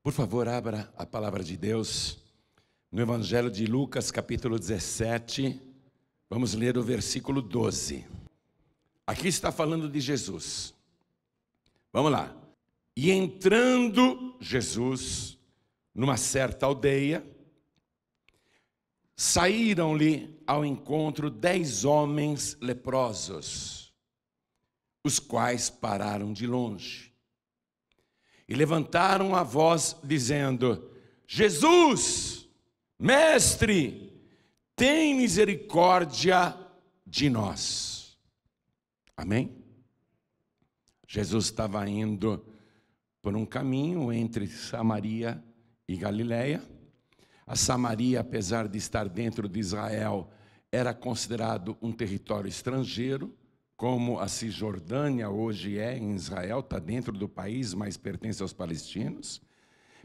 Por favor, abra a palavra de Deus no Evangelho de Lucas, capítulo 17. Vamos ler o versículo 12. Aqui está falando de Jesus. Vamos lá. E entrando Jesus numa certa aldeia, saíram-lhe ao encontro 10 homens leprosos, os quais pararam de longe. E levantaram a voz, dizendo: Jesus, mestre, tem misericórdia de nós. Amém? Jesus estava indo por um caminho entre Samaria e Galileia. A Samaria, apesar de estar dentro de Israel, era considerado um território estrangeiro, como a Cisjordânia hoje é em Israel, está dentro do país, mas pertence aos palestinos.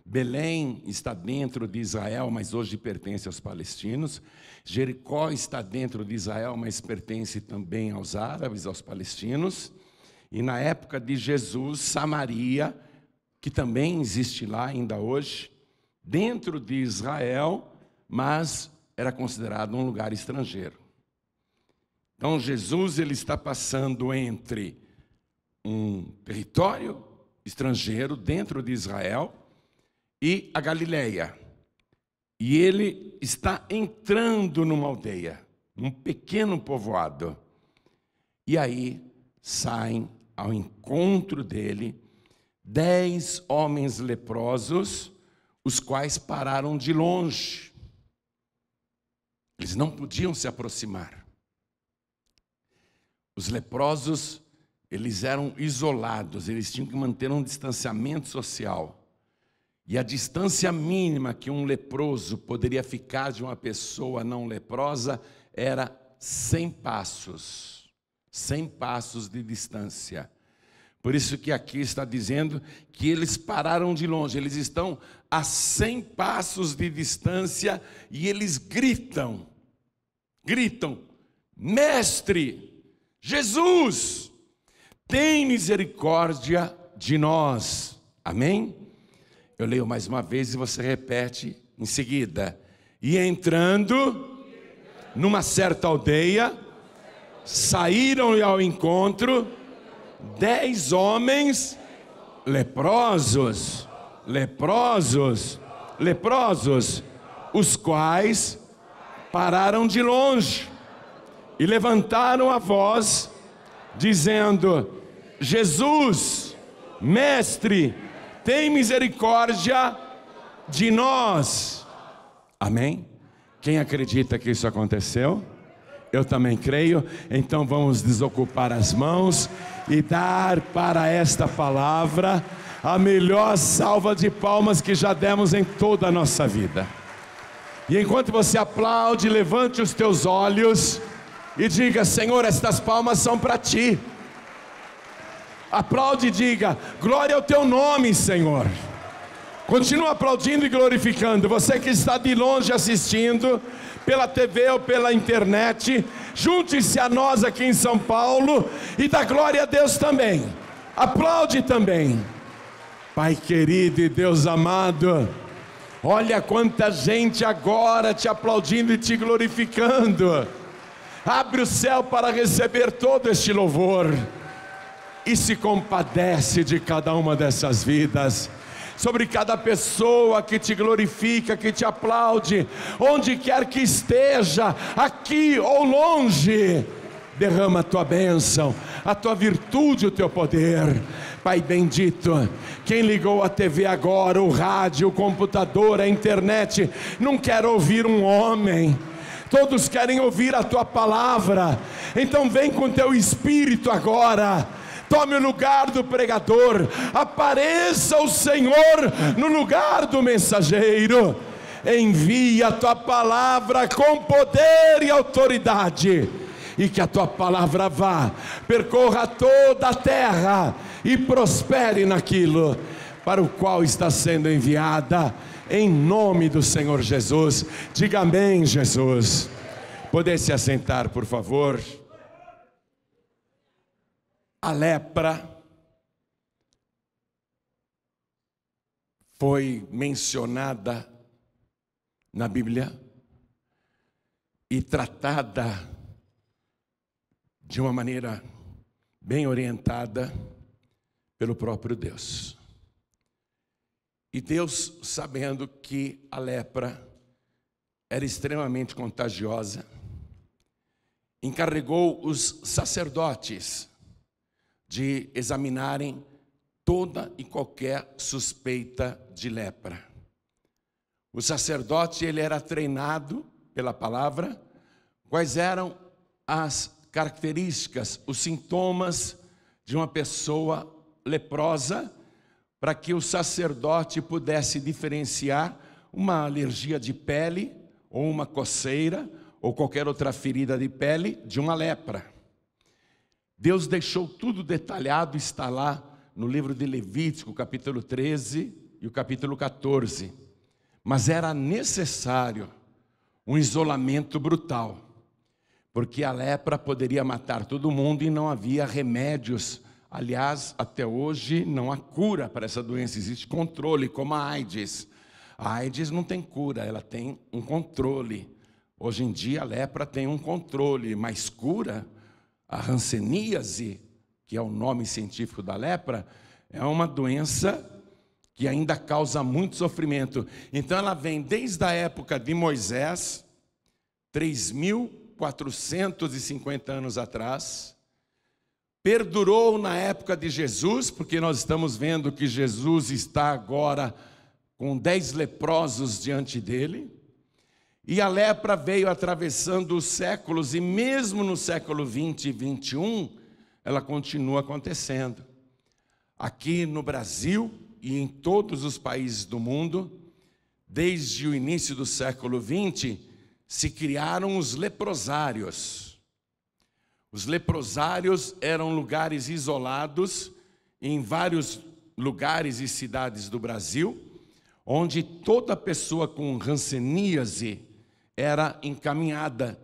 Belém está dentro de Israel, mas hoje pertence aos palestinos. Jericó está dentro de Israel, mas pertence também aos árabes, aos palestinos. E na época de Jesus, Samaria, que também existe lá ainda hoje, dentro de Israel, mas era considerado um lugar estrangeiro. Então Jesus ele está passando entre um território estrangeiro dentro de Israel e a Galileia. E ele está entrando numa aldeia, num pequeno povoado. E aí saem ao encontro dele 10 homens leprosos, os quais pararam de longe. Eles não podiam se aproximar. Os leprosos, eles eram isolados, eles tinham que manter um distanciamento social. E a distância mínima que um leproso poderia ficar de uma pessoa não leprosa era 100 passos. 100 passos de distância. Por isso que aqui está dizendo que eles pararam de longe, eles estão a 100 passos de distância e eles gritam, mestre, Jesus, tem misericórdia de nós. Amém? Eu leio mais uma vez e você repete em seguida. E entrando numa certa aldeia, saíram-lhe ao encontro 10 homens leprosos, os quais pararam de longe e levantaram a voz, dizendo: Jesus, mestre, tem misericórdia de nós. Amém? Quem acredita que isso aconteceu? Eu também creio. Então vamos desocupar as mãos e dar para esta palavra a melhor salva de palmas que já demos em toda a nossa vida. E enquanto você aplaude, levante os teus olhos e diga: Senhor, estas palmas são para ti. Aplaude e diga: glória ao teu nome, Senhor. Continua aplaudindo e glorificando. Você que está de longe assistindo pela TV ou pela internet, junte-se a nós aqui em São Paulo e dá glória a Deus também. Aplaude também. Pai querido e Deus amado, olha quanta gente agora te aplaudindo e te glorificando. Abre o céu para receber todo este louvor e se compadece de cada uma dessas vidas, sobre cada pessoa que te glorifica, que te aplaude, onde quer que esteja, aqui ou longe. Derrama a tua bênção, a tua virtude, o teu poder. Pai bendito, quem ligou a TV agora, o rádio, o computador, a internet, não quer ouvir um homem, todos querem ouvir a tua palavra. Então vem com teu espírito agora, tome o lugar do pregador, apareça o Senhor no lugar do mensageiro, envia a tua palavra com poder e autoridade, e que a tua palavra vá, percorra toda a terra e prospere naquilo para o qual está sendo enviada, em nome do Senhor Jesus. Diga amém, Jesus. Poder se assentar, por favor. A lepra foi mencionada na Bíblia e tratada de uma maneira bem orientada pelo próprio Deus. E Deus, sabendo que a lepra era extremamente contagiosa, encarregou os sacerdotes de examinarem toda e qualquer suspeita de lepra. O sacerdote, ele era treinado pela palavra, quais eram as características, os sintomas de uma pessoa leprosa, para que o sacerdote pudesse diferenciar uma alergia de pele, ou uma coceira, ou qualquer outra ferida de pele, de uma lepra. Deus deixou tudo detalhado, está lá no livro de Levítico, capítulo 13 e o capítulo 14. Mas era necessário um isolamento brutal, porque a lepra poderia matar todo mundo e não havia remédios. Aliás, até hoje não há cura para essa doença, existe controle, como a AIDS. A AIDS não tem cura, ela tem um controle. Hoje em dia a lepra tem um controle, mas cura, a hanseníase, que é o nome científico da lepra, é uma doença que ainda causa muito sofrimento. Então ela vem desde a época de Moisés, 3.450 anos atrás, perdurou na época de Jesus, porque nós estamos vendo que Jesus está agora com 10 leprosos diante dele, e a lepra veio atravessando os séculos, e mesmo no século 20 e 21, ela continua acontecendo. Aqui no Brasil e em todos os países do mundo, desde o início do século 20, se criaram os leprosários. Os leprosários eram lugares isolados em vários lugares e cidades do Brasil, onde toda pessoa com hanseníase era encaminhada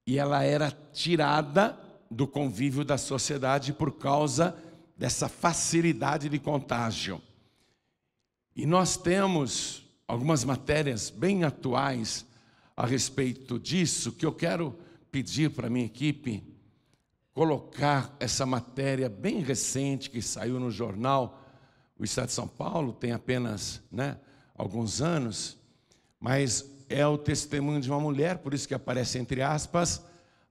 e ela era tirada do convívio da sociedade por causa dessa facilidade de contágio. E nós temos algumas matérias bem atuais a respeito disso, que eu quero pedir para a minha equipe colocar essa matéria bem recente que saiu no jornal. O Estado de São Paulo tem apenas alguns anos, mas é o testemunho de uma mulher, por isso que aparece entre aspas,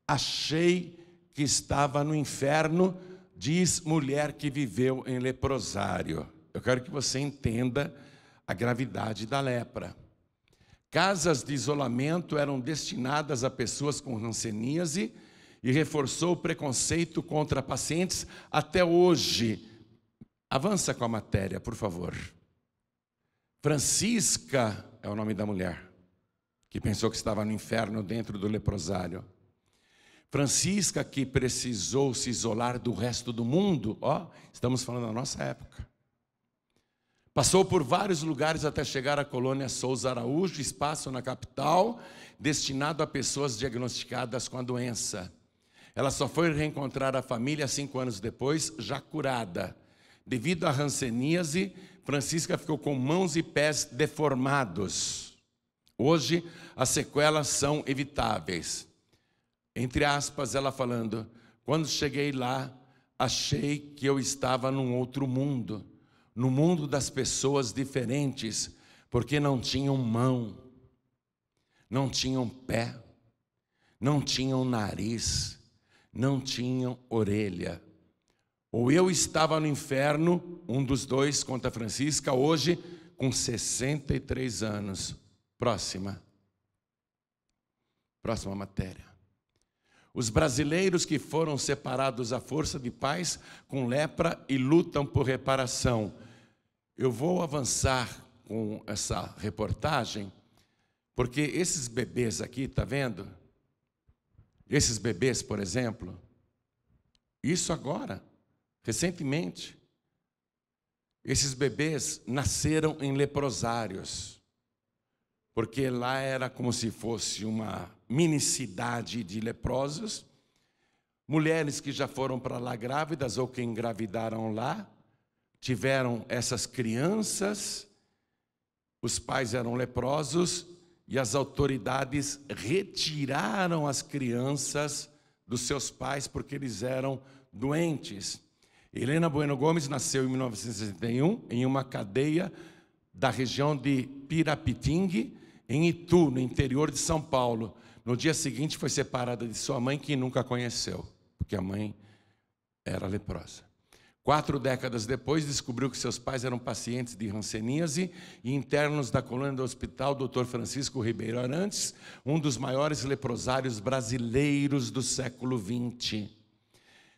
achei que estava no inferno, diz mulher que viveu em leprosário. Eu quero que você entenda a gravidade da lepra. Casas de isolamento eram destinadas a pessoas com hanseníase e reforçou o preconceito contra pacientes até hoje. Avança com a matéria, por favor. Francisca é o nome da mulher, que pensou que estava no inferno dentro do leprosário. Francisca, que precisou se isolar do resto do mundo, estamos falando da nossa época. Passou por vários lugares até chegar à colônia Souza Araújo, espaço na capital, destinado a pessoas diagnosticadas com a doença. Ela só foi reencontrar a família 5 anos depois, já curada. Devido à hanseníase, Francisca ficou com mãos e pés deformados. Hoje, as sequelas são evitáveis. Entre aspas, ela falando, quando cheguei lá, achei que eu estava num outro mundo, no mundo das pessoas diferentes, porque não tinham mão, não tinham pé, não tinham nariz, não tinham orelha. Ou eu estava no inferno, um dos dois, conta Francisca, hoje com 63 anos. Próxima matéria. Os brasileiros que foram separados à força de paz com lepra e lutam por reparação. Eu vou avançar com essa reportagem, porque esses bebês aqui, está vendo? Esses bebês, por exemplo, isso agora, recentemente, esses bebês nasceram em leprosários, porque lá era como se fosse uma mini cidade de leprosos, mulheres que já foram para lá grávidas ou que engravidaram lá, tiveram essas crianças os pais eram leprosos e as autoridades retiraram as crianças dos seus pais porque eles eram doentes. Helena Bueno Gomes nasceu em 1961 em uma cadeia da região de Pirapitingue, em Itu, no interior de São Paulo. No dia seguinte foi separada de sua mãe, que nunca conheceu, porque a mãe era leprosa. 4 décadas depois, descobriu que seus pais eram pacientes de hanseníase e internos da colônia do hospital Dr. Francisco Ribeiro Arantes, um dos maiores leprosários brasileiros do século XX.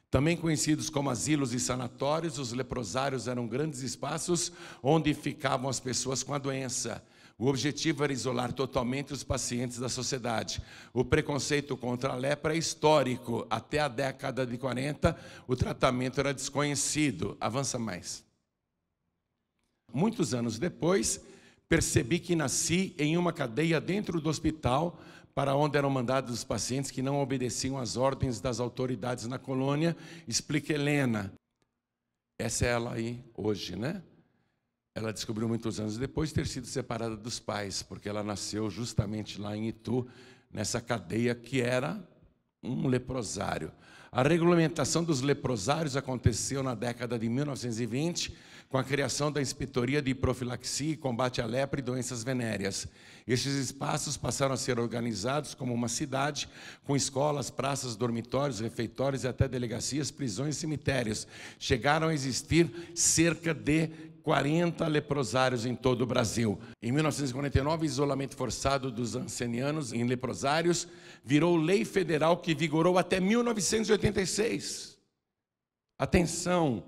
Também conhecidos como asilos e sanatórios, os leprosários eram grandes espaços onde ficavam as pessoas com a doença. O objetivo era isolar totalmente os pacientes da sociedade. O preconceito contra a lepra é histórico. Até a década de 40, o tratamento era desconhecido. Avança mais. Muitos anos depois, percebi que nasci em uma cadeia dentro do hospital, para onde eram mandados os pacientes que não obedeciam às ordens das autoridades na colônia, explica Helena. Essa é ela aí hoje, né? Ela descobriu muitos anos depois ter sido separada dos pais, porque ela nasceu justamente lá em Itu, nessa cadeia que era um leprosário. A regulamentação dos leprosários aconteceu na década de 1920, com a criação da Inspetoria de Profilaxia e Combate à Lepra e Doenças Venéreas. Estes espaços passaram a ser organizados como uma cidade, com escolas, praças, dormitórios, refeitórios e até delegacias, prisões e cemitérios. Chegaram a existir cerca de 40 leprosários em todo o Brasil. Em 1949, o isolamento forçado dos ancenianos em leprosários virou lei federal que vigorou até 1986. Atenção,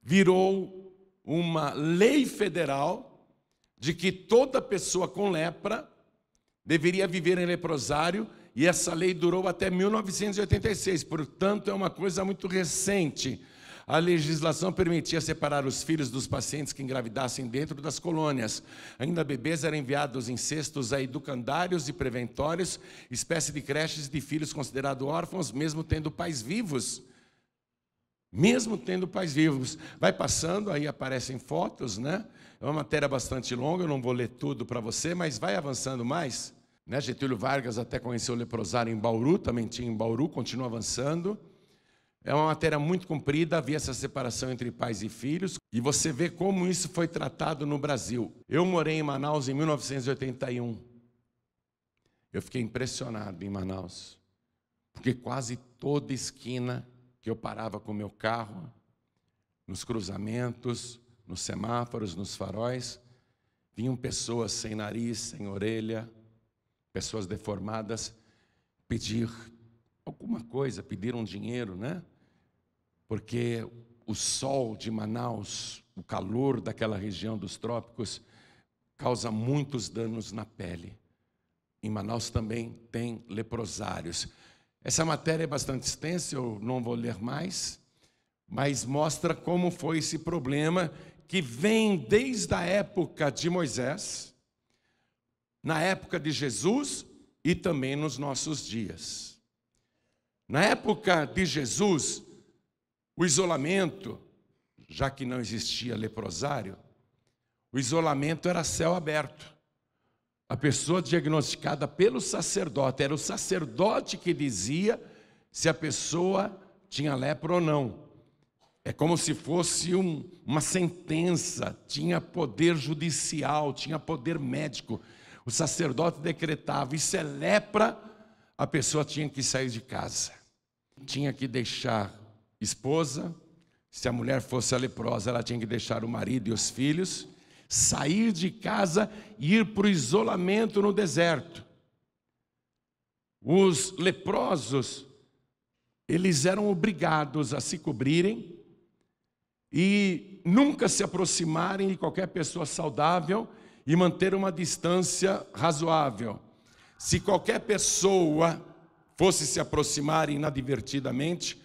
virou uma lei federal de que toda pessoa com lepra deveria viver em leprosário, e essa lei durou até 1986, portanto é uma coisa muito recente. A legislação permitia separar os filhos dos pacientes que engravidassem dentro das colônias. Ainda bebês eram enviados em cestos a educandários e preventórios, espécie de creches de filhos considerados órfãos, mesmo tendo pais vivos. Mesmo tendo pais vivos. Vai passando, aí aparecem fotos, né? É uma matéria bastante longa, eu não vou ler tudo para você, mas vai avançando mais. Né? Getúlio Vargas até conheceu o leprosário em Bauru, também tinha em Bauru, continua avançando. É uma matéria muito comprida, havia essa separação entre pais e filhos, e você vê como isso foi tratado no Brasil. Eu morei em Manaus em 1981. Eu fiquei impressionado em Manaus, porque quase toda esquina que eu parava com o meu carro, nos cruzamentos, nos semáforos, nos faróis, vinham pessoas sem nariz, sem orelha, pessoas deformadas, pedir alguma coisa, pediram dinheiro, né? Porque o sol de Manaus, o calor daquela região dos trópicos, causa muitos danos na pele. Em Manaus também tem leprosários. Essa matéria é bastante extensa, eu não vou ler mais, mas mostra como foi esse problema que vem desde a época de Moisés, na época de Jesus e também nos nossos dias. Na época de Jesus, o isolamento, já que não existia leprosário, o isolamento era céu aberto. A pessoa diagnosticada pelo sacerdote, era o sacerdote que dizia se a pessoa tinha lepra ou não. É como se fosse uma sentença, tinha poder judicial, tinha poder médico. O sacerdote decretava, isso é lepra, a pessoa tinha que sair de casa. Tinha que deixar esposa, se a mulher fosse a leprosa, ela tinha que deixar o marido e os filhos, sair de casa e ir para o isolamento no deserto. Os leprosos, eles eram obrigados a se cobrirem e nunca se aproximarem de qualquer pessoa saudável e manter uma distância razoável. Se qualquer pessoa fosse se aproximar inadvertidamente,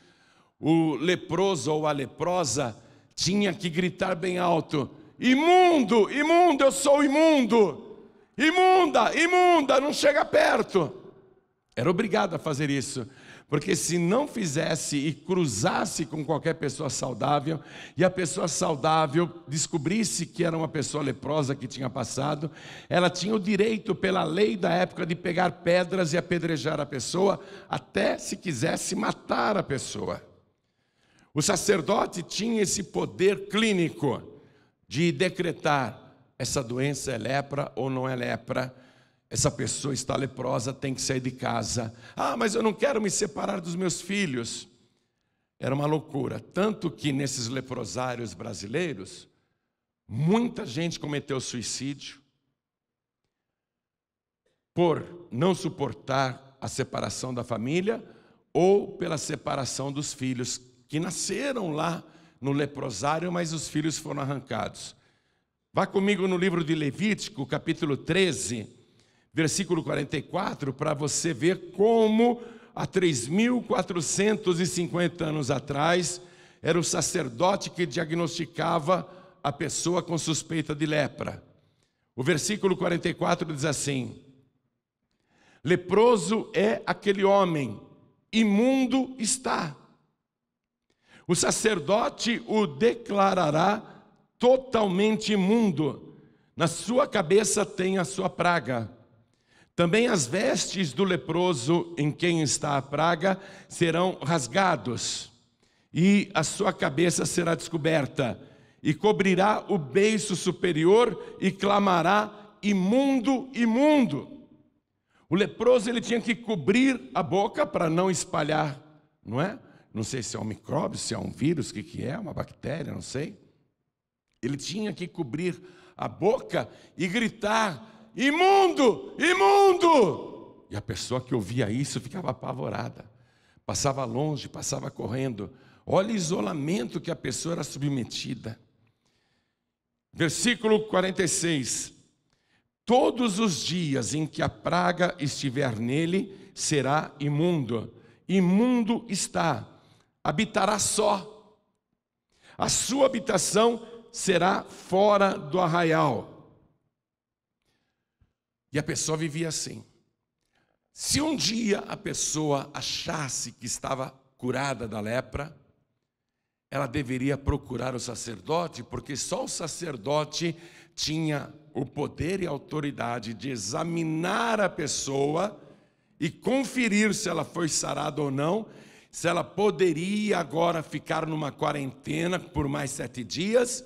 o leproso ou a leprosa tinha que gritar bem alto: imundo, imundo, eu sou imundo, imunda, imunda, não chega perto. Era obrigado a fazer isso. Porque se não fizesse e cruzasse com qualquer pessoa saudável, e a pessoa saudável descobrisse que era uma pessoa leprosa que tinha passado, ela tinha o direito, pela lei da época, de pegar pedras e apedrejar a pessoa, até se quisesse matar a pessoa. O sacerdote tinha esse poder clínico de decretar: essa doença é lepra ou não é lepra, essa pessoa está leprosa, tem que sair de casa. Ah, mas eu não quero me separar dos meus filhos. Era uma loucura, tanto que nesses leprosários brasileiros, muita gente cometeu suicídio por não suportar a separação da família ou pela separação dos filhos, que nasceram lá no leprosário, mas os filhos foram arrancados. Vá comigo no livro de Levítico, capítulo 13, versículo 44, para você ver como há 3.450 anos atrás era o sacerdote que diagnosticava a pessoa com suspeita de lepra. O versículo 44 diz assim: leproso é aquele homem, imundo está. O sacerdote o declarará totalmente imundo, na sua cabeça tem a sua praga. Também as vestes do leproso em quem está a praga serão rasgados, e a sua cabeça será descoberta, e cobrirá o beiço superior e clamará: imundo, imundo. O leproso, ele tinha que cobrir a boca para não espalhar, não é? Não sei se é um micróbio, se é um vírus, o que é, uma bactéria, não sei. Ele tinha que cobrir a boca e gritar: imundo, imundo! E a pessoa que ouvia isso ficava apavorada. Passava longe, passava correndo. Olha o isolamento que a pessoa era submetida. Versículo 46. Todos os dias em que a praga estiver nele, será imundo. Imundo está, habitará só. A sua habitação será fora do arraial. E a pessoa vivia assim. Se um dia a pessoa achasse que estava curada da lepra, ela deveria procurar o sacerdote, porque só o sacerdote tinha o poder e a autoridade de examinar a pessoa e conferir se ela foi sarada ou não, se ela poderia agora ficar numa quarentena por mais 7 dias,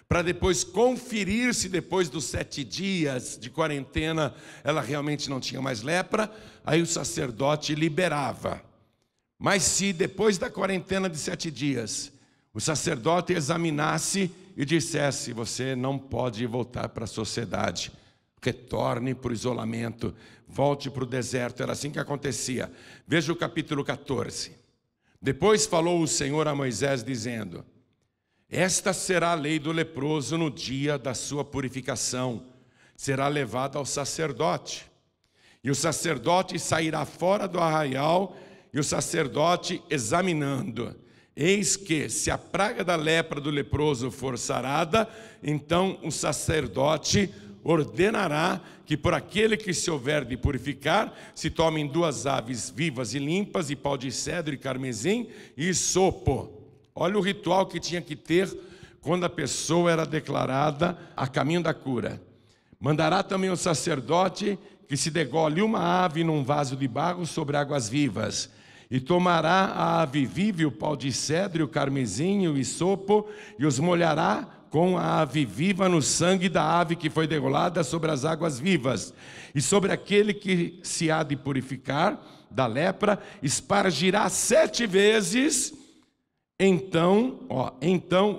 para depois conferir se depois dos 7 dias de quarentena ela realmente não tinha mais lepra, aí o sacerdote liberava. Mas se depois da quarentena de 7 dias, o sacerdote examinasse e dissesse: você não pode voltar para a sociedade, retorne para o isolamento, volte para o deserto. Era assim que acontecia. Veja o capítulo 14. Depois falou o Senhor a Moisés dizendo: esta será a lei do leproso no dia da sua purificação, será levado ao sacerdote. E o sacerdote sairá fora do arraial, e o sacerdote examinando. Eis que, se a praga da lepra do leproso for sarada, então o sacerdote ordenará que por aquele que se houver de purificar, se tomem 2 aves vivas e limpas, e pau de cedro e carmesim e isopo. Olha o ritual que tinha que ter quando a pessoa era declarada a caminho da cura. Mandará também o sacerdote que se degole uma ave num vaso de barro sobre águas vivas, e tomará a ave viva e o pau de cedro e o carmesim e o isopo, e os molhará com a ave viva no sangue da ave que foi degolada sobre as águas vivas. E sobre aquele que se há de purificar da lepra, espargirá 7 vezes, então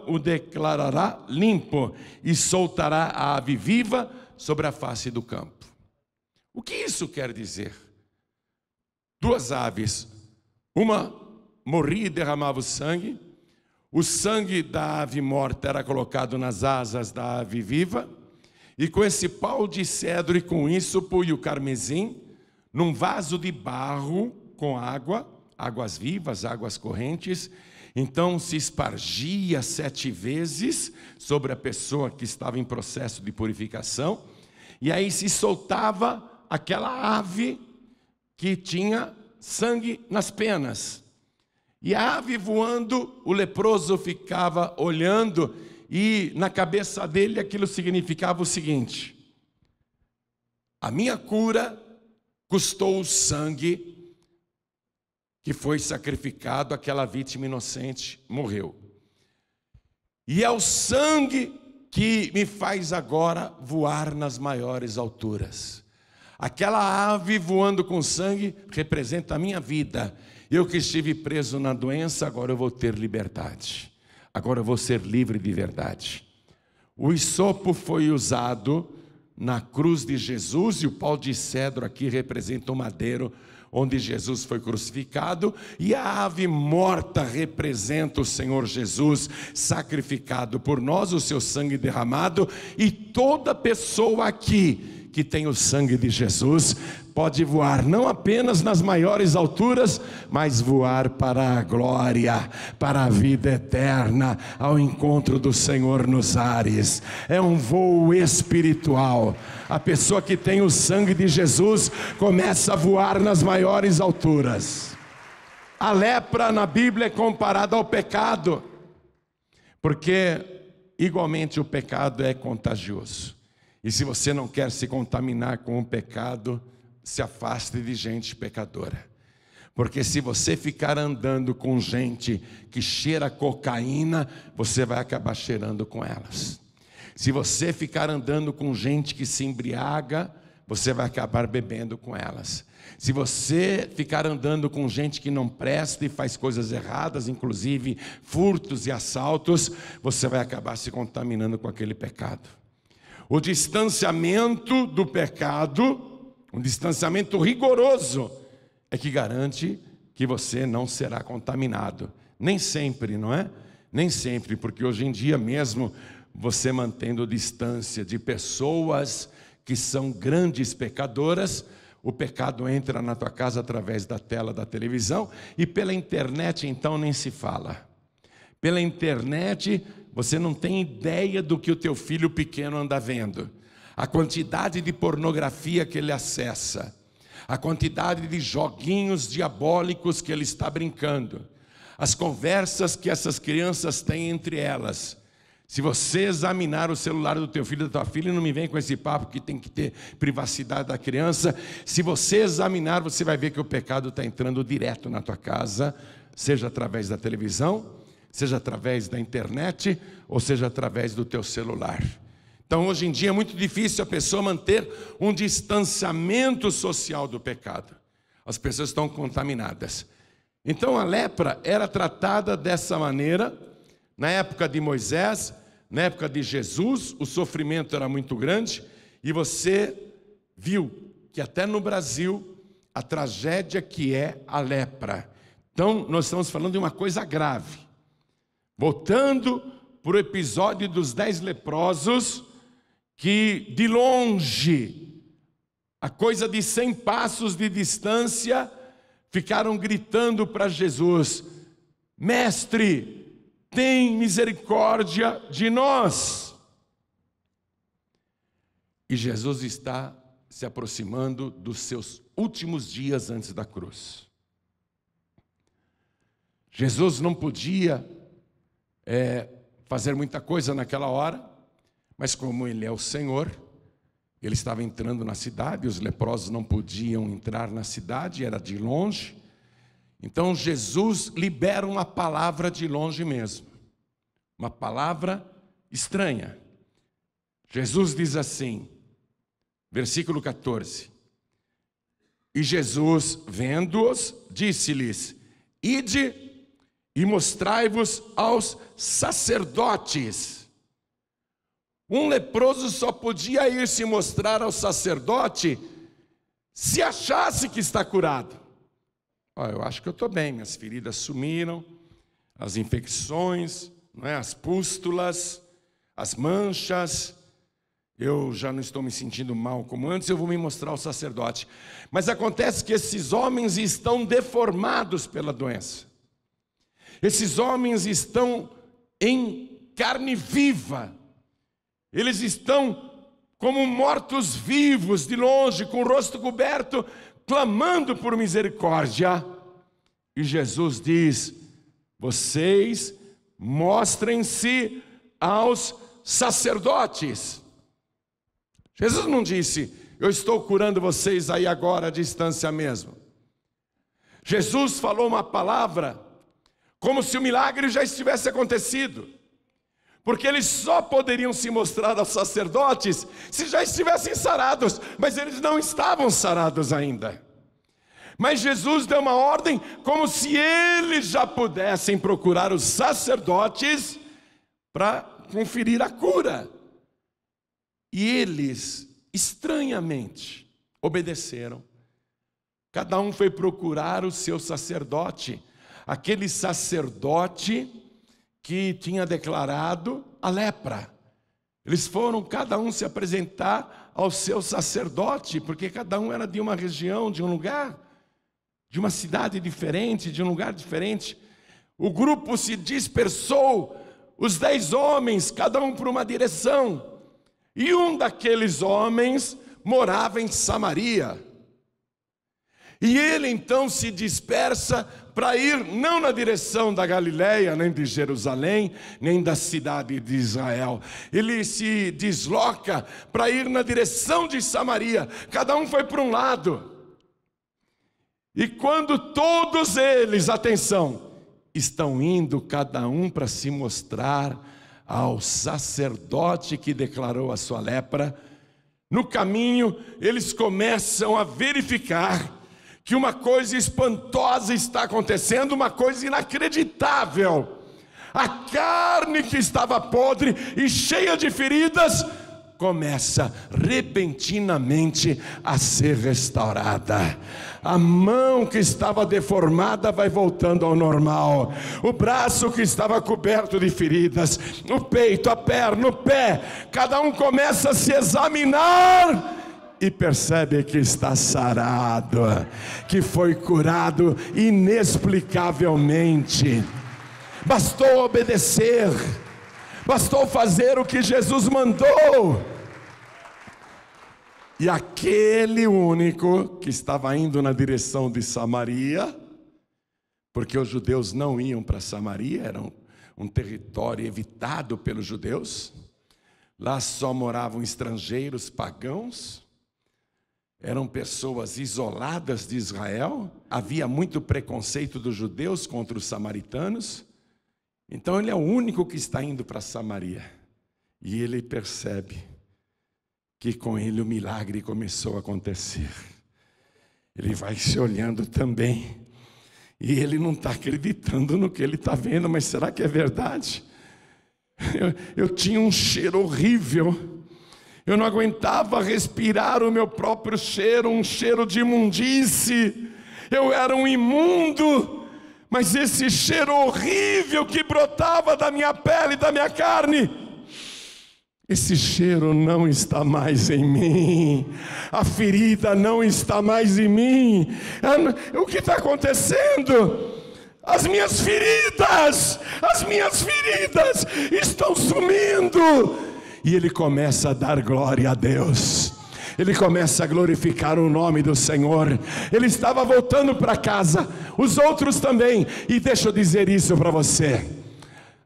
o declarará limpo, e soltará a ave viva sobre a face do campo. O que isso quer dizer? 2 aves, uma morria e derramava o sangue da ave morta era colocado nas asas da ave viva, e com esse pau de cedro e com ísopo e o carmesim, num vaso de barro com águas vivas, águas correntes, então se espargia 7 vezes sobre a pessoa que estava em processo de purificação, e aí se soltava aquela ave que tinha sangue nas penas. E a ave voando, o leproso ficava olhando, e na cabeça dele aquilo significava o seguinte: a minha cura custou o sangue que foi sacrificado, aquela vítima inocente morreu. E é o sangue que me faz agora voar nas maiores alturas. Aquela ave voando com sangue representa a minha vida. Eu que estive preso na doença, agora eu vou ter liberdade. Agora eu vou ser livre de verdade. O hisopo foi usado na cruz de Jesus, e o pau de cedro aqui representa o madeiro onde Jesus foi crucificado, e a ave morta representa o Senhor Jesus sacrificado por nós, o seu sangue derramado. E toda pessoa aqui que tem o sangue de Jesus pode voar não apenas nas maiores alturas, mas voar para a glória, para a vida eterna, ao encontro do Senhor nos ares. É um voo espiritual. A pessoa que tem o sangue de Jesus começa a voar nas maiores alturas. A lepra na Bíblia é comparada ao pecado, porque igualmente o pecado é contagioso. E se você não quer se contaminar com o pecado, se afaste de gente pecadora. Porque se você ficar andando com gente que cheira cocaína, você vai acabar cheirando com elas. Se você ficar andando com gente que se embriaga, você vai acabar bebendo com elas. Se você ficar andando com gente que não presta e faz coisas erradas, inclusive furtos e assaltos, você vai acabar se contaminando com aquele pecado. O distanciamento do pecado, um distanciamento rigoroso, é que garante que você não será contaminado. Nem sempre, não é? Nem sempre, porque hoje em dia mesmo, você mantendo distância de pessoas que são grandes pecadoras, o pecado entra na tua casa através da tela da televisão, e pela internet então nem se fala. Pela internet você não tem ideia do que o teu filho pequeno anda vendo. A quantidade de pornografia que ele acessa, a quantidade de joguinhos diabólicos que ele está brincando, as conversas que essas crianças têm entre elas. Se você examinar o celular do teu filho e da tua filha, não me vem com esse papo que tem que ter privacidade da criança. Se você examinar, você vai ver que o pecado está entrando direto na tua casa, seja através da televisão, seja através da internet, ou seja através do teu celular. Então hoje em dia é muito difícil a pessoa manter um distanciamento social do pecado. As pessoas estão contaminadas. Então a lepra era tratada dessa maneira, na época de Moisés, na época de Jesus, o sofrimento era muito grande, e você viu que até no Brasil, a tragédia que é a lepra. Então nós estamos falando de uma coisa grave. Voltando para o episódio dos 10 leprosos, que de longe, a coisa de 100 passos de distância, ficaram gritando para Jesus: Mestre, tem misericórdia de nós. E Jesus está se aproximando dos seus últimos dias antes da cruz. Jesus não podia fazer muita coisa naquela hora, mas como Ele é o Senhor, Ele estava entrando na cidade, os leprosos não podiam entrar na cidade, era de longe. Então Jesus libera uma palavra de longe mesmo, uma palavra estranha. Jesus diz assim, versículo 14: E Jesus, vendo-os, disse-lhes: Ide e mostrai-vos aos sacerdotes. Um leproso só podia ir se mostrar ao sacerdote se achasse que está curado. Eu acho que eu estou bem, minhas feridas sumiram, as infecções, não é? As pústulas, as manchas, eu já não estou me sentindo mal como antes, eu vou me mostrar ao sacerdote. Mas acontece que esses homens estão deformados pela doença. Esses homens estão em carne viva. Eles estão como mortos-vivos, de longe, com o rosto coberto, clamando por misericórdia. E Jesus diz: vocês mostrem-se aos sacerdotes. Jesus não disse: eu estou curando vocês aí agora à distância mesmo. Jesus falou uma palavra como se o milagre já estivesse acontecido, porque eles só poderiam se mostrar aos sacerdotes se já estivessem sarados, mas eles não estavam sarados ainda. Mas Jesus deu uma ordem como se eles já pudessem procurar os sacerdotes para conferir a cura. E eles, estranhamente, obedeceram. Cada um foi procurar o seu sacerdote, aquele sacerdote que tinha declarado a lepra. Eles foram cada um se apresentar ao seu sacerdote, porque cada um era de uma região, de um lugar, de uma cidade diferente, de um lugar diferente. O grupo se dispersou, os 10 homens, cada um por uma direção. E um daqueles homens morava em Samaria. E ele então se dispersa para ir não na direção da Galileia, nem de Jerusalém, nem da cidade de Israel. Ele se desloca para ir na direção de Samaria. Cada um foi para um lado. E quando todos eles, atenção, estão indo cada um para se mostrar ao sacerdote que declarou a sua lepra, no caminho eles começam a verificar que uma coisa espantosa está acontecendo, uma coisa inacreditável. A carne que estava podre e cheia de feridas começa repentinamente a ser restaurada. A mão que estava deformada vai voltando ao normal. O braço que estava coberto de feridas, o peito, a perna, o pé, cada um começa a se examinar e percebe que está sarado, que foi curado inexplicavelmente. Bastou obedecer, bastou fazer o que Jesus mandou. E aquele único que estava indo na direção de Samaria, porque os judeus não iam para Samaria, era um território evitado pelos judeus, lá só moravam estrangeiros pagãos, eram pessoas isoladas de Israel, havia muito preconceito dos judeus contra os samaritanos, então ele é o único que está indo para Samaria, e ele percebe que com ele o milagre começou a acontecer. Ele vai se olhando também, e ele não está acreditando no que ele está vendo, mas será que é verdade? Eu tinha um cheiro horrível, eu não aguentava respirar o meu próprio cheiro, um cheiro de imundície, eu era um imundo, mas esse cheiro horrível que brotava da minha pele, da minha carne, esse cheiro não está mais em mim, a ferida não está mais em mim. O que está acontecendo? As minhas feridas estão sumindo. E ele começa a dar glória a Deus, ele começa a glorificar o nome do Senhor. Ele estava voltando para casa, os outros também. E deixa eu dizer isso para você: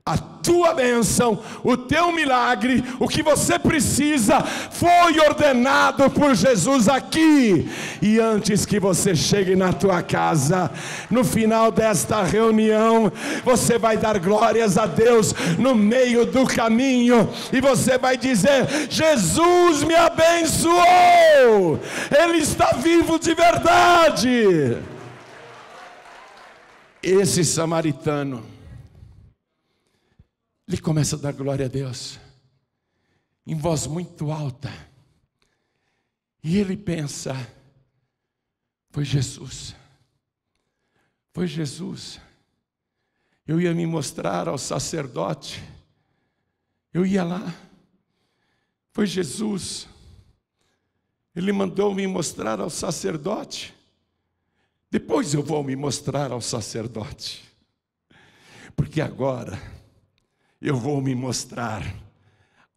a tua bênção, o teu milagre, o que você precisa, foi ordenado por Jesus aqui. E antes que você chegue na tua casa, no final desta reunião, você vai dar glórias a Deus no meio do caminho, e você vai dizer: Jesus me abençoou, Ele está vivo de verdade. Esse samaritano, ele começa a dar glória a Deus, em voz muito alta, e ele pensa: foi Jesus, eu ia me mostrar ao sacerdote, eu ia lá, foi Jesus, Ele mandou me mostrar ao sacerdote, depois eu vou me mostrar ao sacerdote, porque agora eu vou me mostrar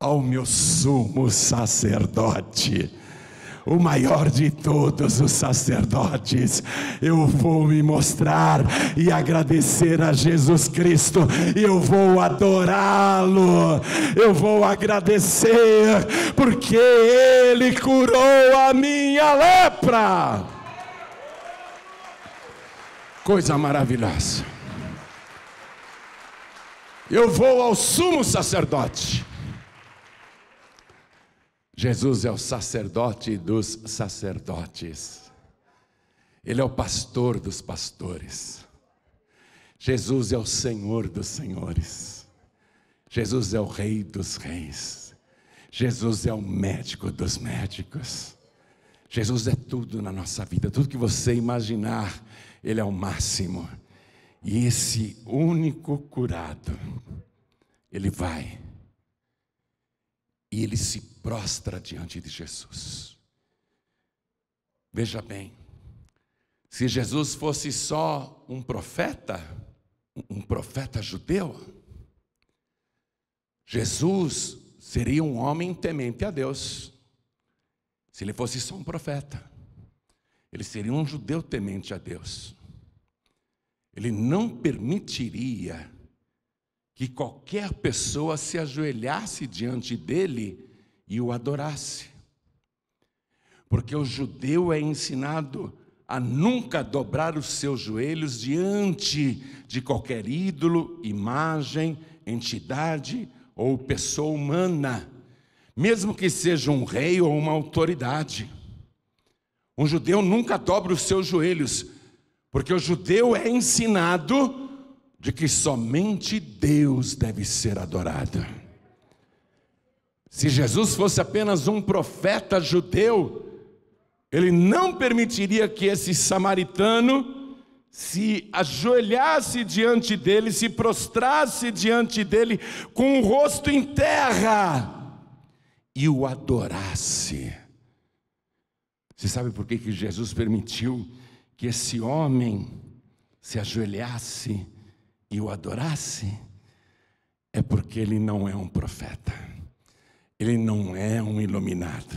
ao meu sumo sacerdote. o maior de todos os sacerdotes. Eu vou me mostrar e agradecer a Jesus Cristo, e eu vou adorá-lo, eu vou agradecer, porque Ele curou a minha lepra. Coisa maravilhosa. Eu vou ao sumo sacerdote. Jesus é o sacerdote dos sacerdotes. Ele é o pastor dos pastores. Jesus é o Senhor dos senhores. Jesus é o Rei dos reis. Jesus é o médico dos médicos. Jesus é tudo na nossa vida. Tudo que você imaginar, Ele é o máximo. E esse único curado, ele vai e ele se prostra diante de Jesus. Veja bem, se Jesus fosse só um profeta judeu, Jesus seria um homem temente a Deus. Se ele fosse só um profeta, ele seria um judeu temente a Deus. Ele não permitiria que qualquer pessoa se ajoelhasse diante dele e o adorasse. Porque o judeu é ensinado a nunca dobrar os seus joelhos diante de qualquer ídolo, imagem, entidade ou pessoa humana, mesmo que seja um rei ou uma autoridade. Um judeu nunca dobra os seus joelhos, porque o judeu é ensinado de que somente Deus deve ser adorado. Se Jesus fosse apenas um profeta judeu, ele não permitiria que esse samaritano se ajoelhasse diante dele, se prostrasse diante dele com o rosto em terra e o adorasse. Você sabe por que Jesus permitiu que esse homem se ajoelhasse e o adorasse? É porque ele não é um profeta, ele não é um iluminado,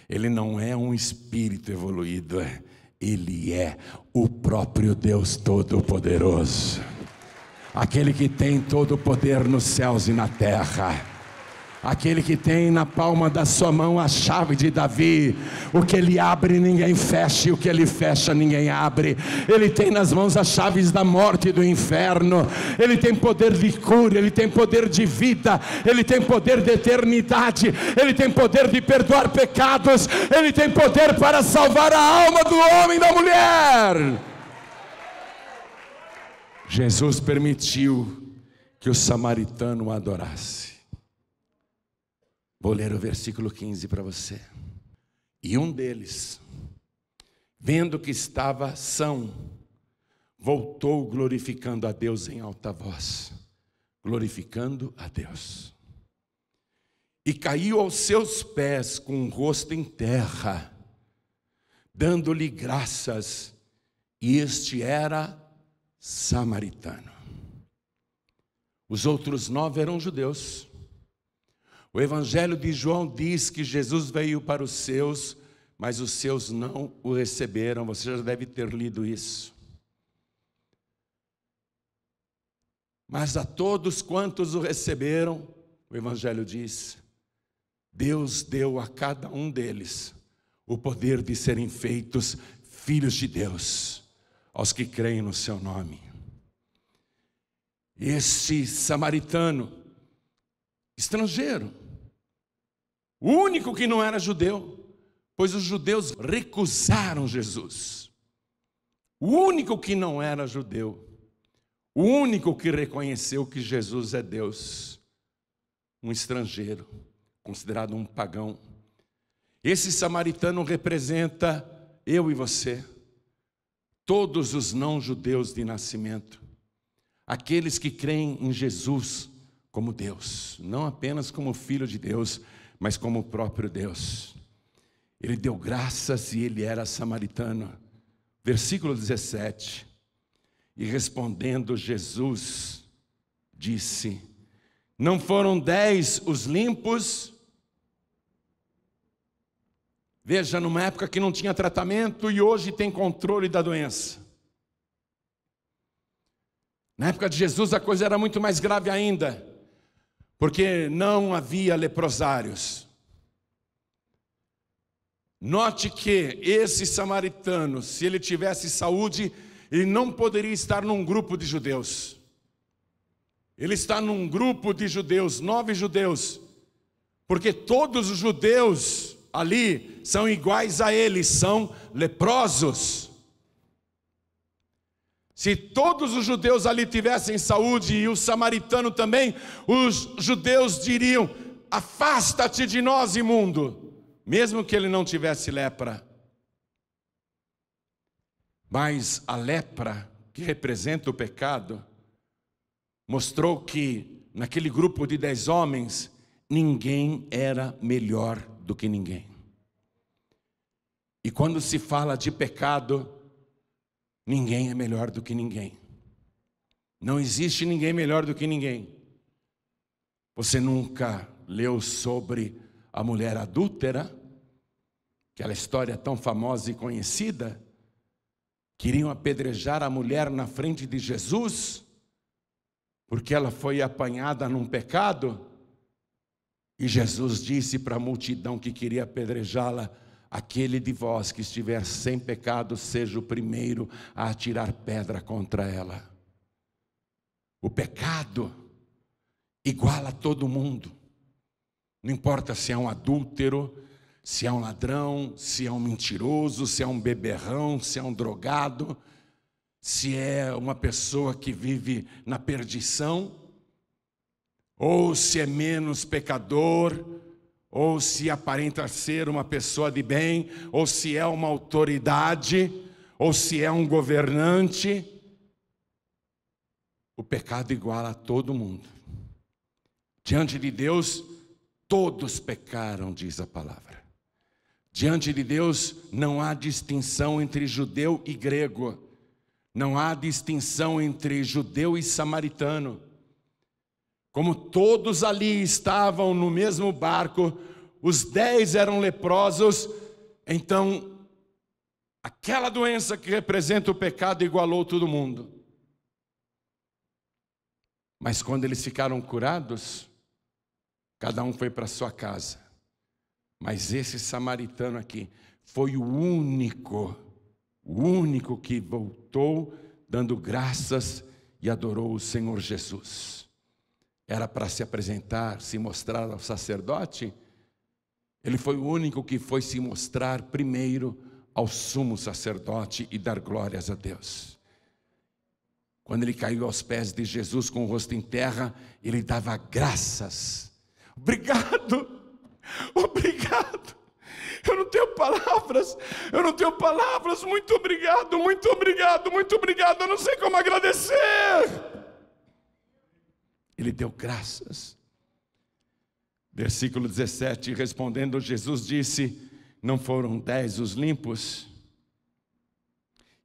ele não é um espírito evoluído, ele é o próprio Deus Todo-Poderoso, aquele que tem todo o poder nos céus e na terra. Aquele que tem na palma da sua mão a chave de Davi. O que ele abre ninguém fecha, e o que ele fecha ninguém abre. Ele tem nas mãos as chaves da morte e do inferno. Ele tem poder de cura, ele tem poder de vida, ele tem poder de eternidade, ele tem poder de perdoar pecados, ele tem poder para salvar a alma do homem e da mulher. Jesus permitiu que o samaritano o adorasse. Vou ler o versículo 15 para você. E um deles, vendo que estava são, voltou glorificando a Deus em alta voz. Glorificando a Deus. E caiu aos seus pés com o rosto em terra, dando-lhe graças. E este era samaritano. Os outros 9 eram judeus. O Evangelho de João diz que Jesus veio para os seus, mas os seus não o receberam. Você já deve ter lido isso. Mas a todos quantos o receberam, o Evangelho diz, Deus deu a cada um deles o poder de serem feitos filhos de Deus, aos que creem no seu nome. Este samaritano, estrangeiro, o único que não era judeu, pois os judeus recusaram Jesus. O único que não era judeu, o único que reconheceu que Jesus é Deus, um estrangeiro, considerado um pagão. Esse samaritano representa eu e você, todos os não-judeus de nascimento, aqueles que creem em Jesus como Deus, não apenas como Filho de Deus, mas como o próprio Deus. Ele deu graças e ele era samaritano. Versículo 17. E respondendo Jesus, disse, não foram 10 os limpos? Veja, numa época que não tinha tratamento e hoje tem controle da doença. Na época de Jesus a coisa era muito mais grave ainda, porque não havia leprosários. Note que esse samaritano, se ele tivesse saúde, ele não poderia estar num grupo de judeus. Ele está num grupo de judeus, 9 judeus, porque todos os judeus ali são iguais a ele, são leprosos. Se todos os judeus ali tivessem saúde e o samaritano também, os judeus diriam: afasta-te de nós, imundo, mesmo que ele não tivesse lepra. Mas a lepra, que representa o pecado, mostrou que naquele grupo de 10 homens, ninguém era melhor do que ninguém. E quando se fala de pecado, ninguém é melhor do que ninguém. Não existe ninguém melhor do que ninguém. Você nunca leu sobre a mulher adúltera? Aquela história tão famosa e conhecida? Queriam apedrejar a mulher na frente de Jesus, porque ela foi apanhada num pecado. E Jesus disse para a multidão que queria apedrejá-la: aquele de vós que estiver sem pecado, seja o primeiro a atirar pedra contra ela. O pecado iguala todo mundo. Não importa se é um adúltero, se é um ladrão, se é um mentiroso, se é um beberrão, se é um drogado, se é uma pessoa que vive na perdição, ou se é menos pecador, ou se aparenta ser uma pessoa de bem, ou se é uma autoridade, ou se é um governante. O pecado iguala a todo mundo. Diante de Deus, todos pecaram, diz a palavra. Diante de Deus não há distinção entre judeu e grego. Não há distinção entre judeu e samaritano. Como todos ali estavam no mesmo barco, os 10 eram leprosos, então aquela doença que representa o pecado igualou todo mundo. Mas quando eles ficaram curados, cada um foi para sua casa. Mas esse samaritano aqui foi o único que voltou dando graças e adorou o Senhor Jesus. Era para se apresentar, se mostrar ao sacerdote. Ele foi o único que foi se mostrar primeiro ao sumo sacerdote e dar glórias a Deus. Quando ele caiu aos pés de Jesus com o rosto em terra, ele dava graças. Obrigado, obrigado. Eu não tenho palavras, muito obrigado, muito obrigado, muito obrigado. Eu não sei como agradecer. Ele deu graças. Versículo 17, respondendo Jesus disse: não foram 10 os limpos?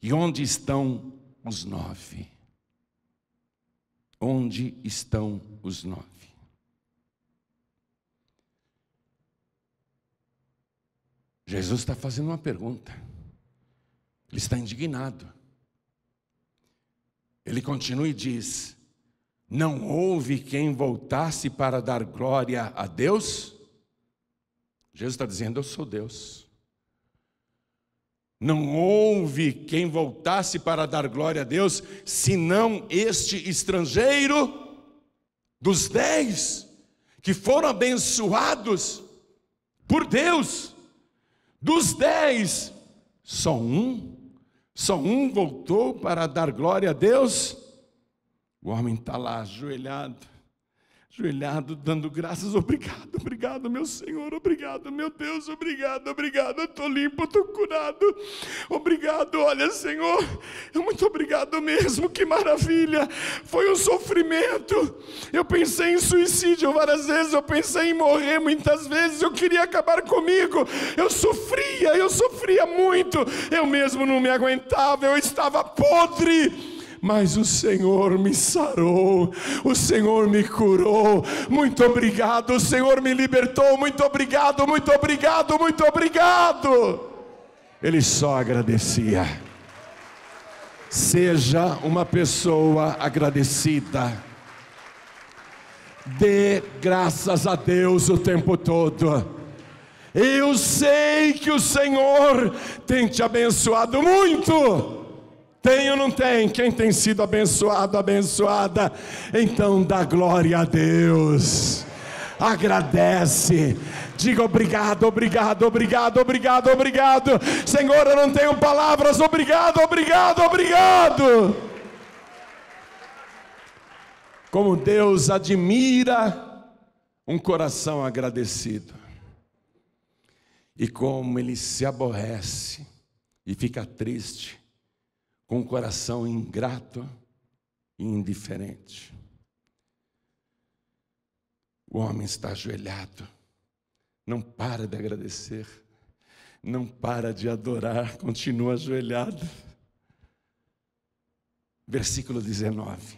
E onde estão os 9? Onde estão os 9? Jesus está fazendo uma pergunta. Ele está indignado. Ele continua e diz: não houve quem voltasse para dar glória a Deus? Jesus está dizendo: eu sou Deus. Não houve quem voltasse para dar glória a Deus, senão este estrangeiro. Dos 10 que foram abençoados por Deus, dos 10, só um voltou para dar glória a Deus. O homem está lá ajoelhado, dando graças. Obrigado, obrigado, meu Senhor, obrigado, meu Deus, obrigado, obrigado. Eu estou limpo, eu estou curado. Obrigado, olha, Senhor, muito obrigado mesmo, que maravilha. Foi um sofrimento. Eu pensei em suicídio várias vezes, eu pensei em morrer muitas vezes, eu queria acabar comigo. Eu sofria muito, eu mesmo não me aguentava, eu estava podre. mas o Senhor me sarou, o Senhor me curou, muito obrigado, o Senhor me libertou, muito obrigado, muito obrigado, muito obrigado. Ele só agradecia. Seja uma pessoa agradecida. Dê graças a Deus o tempo todo. Eu sei que o Senhor tem te abençoado muito. Tem ou não tem? Quem tem sido abençoado, abençoada? Então dá glória a Deus. Agradece. Diga obrigado, obrigado, obrigado, obrigado, obrigado. Senhor, eu não tenho palavras. Obrigado, obrigado, obrigado. Como Deus admira um coração agradecido. E como Ele se aborrece e fica triste com um coração ingrato e indiferente. O homem está ajoelhado, não para de agradecer, não para de adorar, continua ajoelhado. Versículo 19.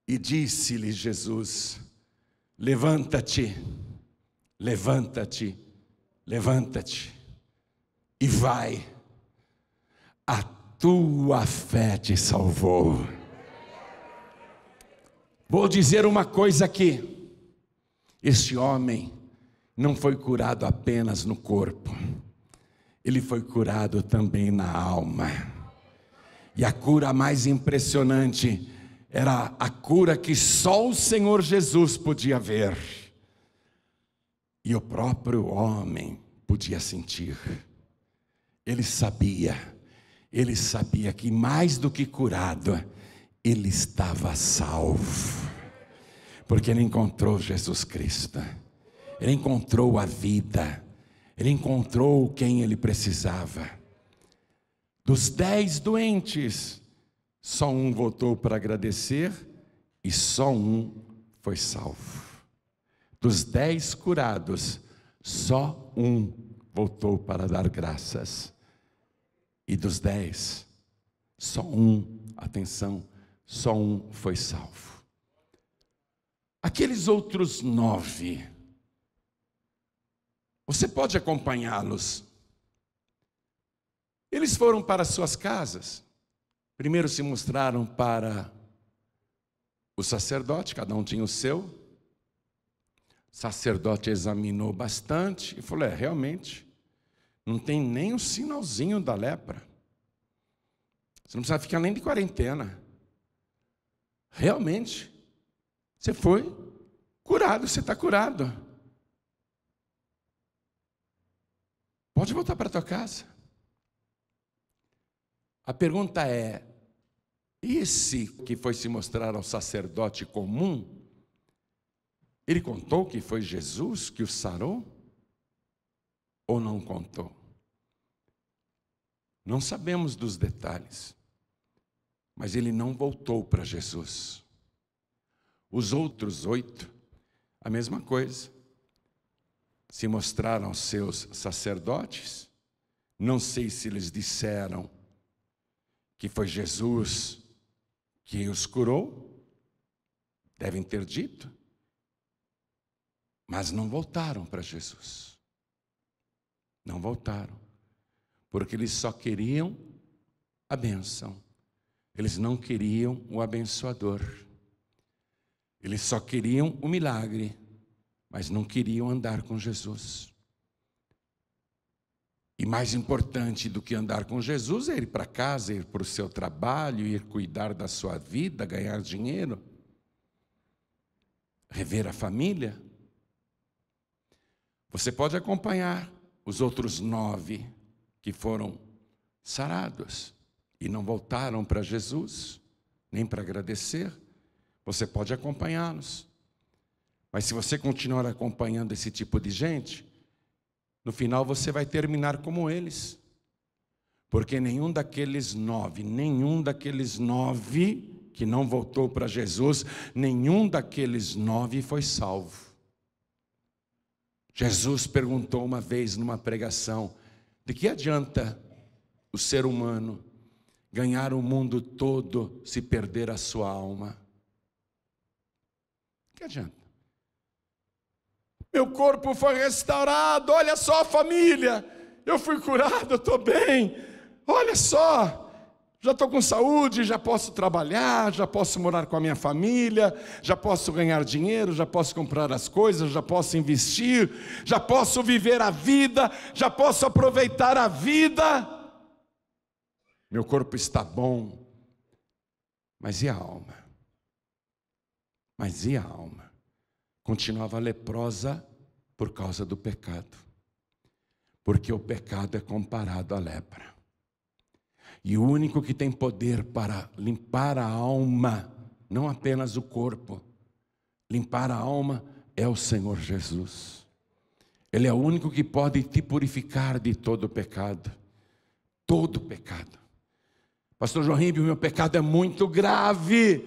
E disse-lhe Jesus: levanta-te, levanta-te, levanta-te e vai, a tua fé te salvou. Vou dizer uma coisa aqui: este homem não foi curado apenas no corpo, ele foi curado também na alma. E a cura mais impressionante era a cura que só o Senhor Jesus podia ver. E o próprio homem podia sentir. Ele sabia que mais do que curado, ele estava salvo. Porque ele encontrou Jesus Cristo. Ele encontrou a vida. Ele encontrou quem ele precisava. Dos 10 doentes, só um voltou para agradecer e só um foi salvo. Dos 10 curados, só um voltou para dar graças. E dos 10, só um, atenção, só um foi salvo. Aqueles outros 9, você pode acompanhá-los. Eles foram para suas casas. Primeiro se mostraram para o sacerdote, cada um tinha o seu. O sacerdote examinou bastante e falou: realmente, não tem nem um sinalzinho da lepra. Você não precisa ficar nem de quarentena. Realmente, você foi curado, você está curado. Pode voltar para a tua casa. A pergunta é: esse que foi se mostrar ao sacerdote comum, ele contou que foi Jesus que o sarou? Ou não contou? Não sabemos dos detalhes, mas ele não voltou para Jesus. Os outros 8, a mesma coisa. Se mostraram aos seus sacerdotes, não sei se eles disseram que foi Jesus que os curou, devem ter dito, mas não voltaram para Jesus. Não voltaram, porque eles só queriam a bênção, eles não queriam o abençoador, eles só queriam o milagre, mas não queriam andar com Jesus. E mais importante do que andar com Jesus é ir para casa, ir para o seu trabalho, ir cuidar da sua vida, ganhar dinheiro, rever a família. Você pode acompanhar os outros 9 que foram sarados e não voltaram para Jesus, nem para agradecer. Você pode acompanhá-los. Mas se você continuar acompanhando esse tipo de gente, no final você vai terminar como eles. Porque nenhum daqueles 9 que não voltou para Jesus, nenhum daqueles 9 foi salvo. Jesus perguntou uma vez numa pregação: de que adianta o ser humano ganhar o mundo todo se perder a sua alma? Que adianta? Meu corpo foi restaurado, olha só, família, eu fui curado, eu estou bem, olha só, já estou com saúde, já posso trabalhar, já posso morar com a minha família, já posso ganhar dinheiro, já posso comprar as coisas, já posso investir, já posso viver a vida, já posso aproveitar a vida. Meu corpo está bom, mas e a alma? Mas e a alma? Continuava leprosa por causa do pecado, porque o pecado é comparado à lepra. E o único que tem poder para limpar a alma, não apenas o corpo, limpar a alma é o Senhor Jesus. Ele é o único que pode te purificar de todo pecado. Todo pecado. Pastor João Ribeiro, o meu pecado é muito grave.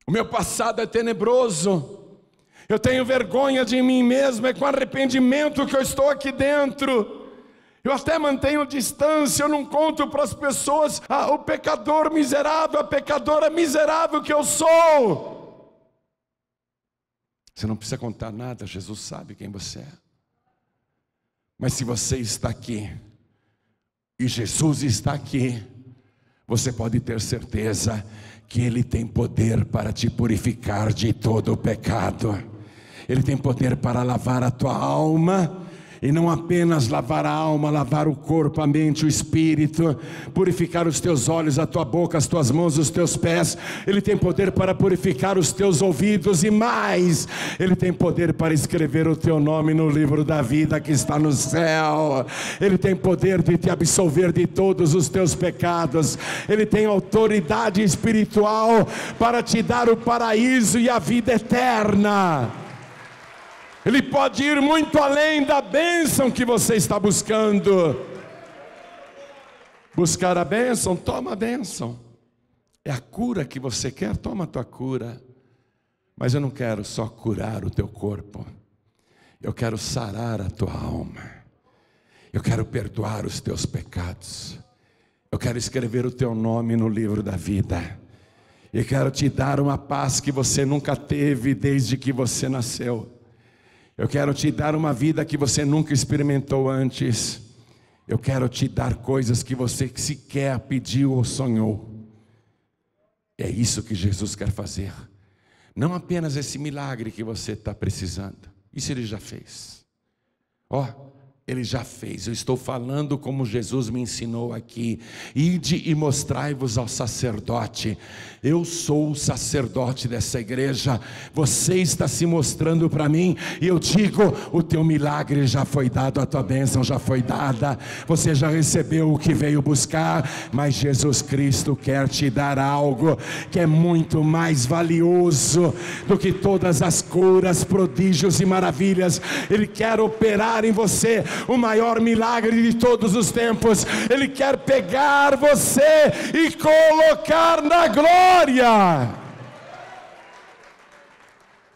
O meu passado é tenebroso. Eu tenho vergonha de mim mesmo, é com arrependimento que eu estou aqui dentro. Eu até mantenho distância, eu não conto para as pessoas o pecador miserável, a pecadora miserável que eu sou. Você não precisa contar nada, Jesus sabe quem você é. Mas se você está aqui, e Jesus está aqui, você pode ter certeza que Ele tem poder para te purificar de todo o pecado. Ele tem poder para lavar a tua alma. E não apenas lavar a alma, lavar o corpo, a mente, o espírito, purificar os teus olhos, a tua boca, as tuas mãos, os teus pés. Ele tem poder para purificar os teus ouvidos e mais, Ele tem poder para escrever o teu nome no livro da vida que está no céu. Ele tem poder de te absolver de todos os teus pecados. Ele tem autoridade espiritual para te dar o paraíso e a vida eterna. Ele pode ir muito além da bênção que você está buscando. Buscar a bênção, toma a bênção. É a cura que você quer, toma a tua cura. Mas eu não quero só curar o teu corpo. Eu quero sarar a tua alma. Eu quero perdoar os teus pecados. Eu quero escrever o teu nome no livro da vida. E quero te dar uma paz que você nunca teve desde que você nasceu. Eu quero te dar uma vida que você nunca experimentou antes. Eu quero te dar coisas que você sequer pediu ou sonhou. É isso que Jesus quer fazer. Não apenas esse milagre que você está precisando. Isso Ele já fez. Ele já fez. Eu estou falando como Jesus me ensinou aqui. Ide e mostrai-vos ao sacerdote. Eu sou o sacerdote dessa igreja. Você está se mostrando para mim. E eu digo, o teu milagre já foi dado, a tua bênção já foi dada. Você já recebeu o que veio buscar. Mas Jesus Cristo quer te dar algo que é muito mais valioso do que todas as curas, prodígios e maravilhas. Ele quer operar em você o maior milagre de todos os tempos. Ele quer pegar você e colocar na glória.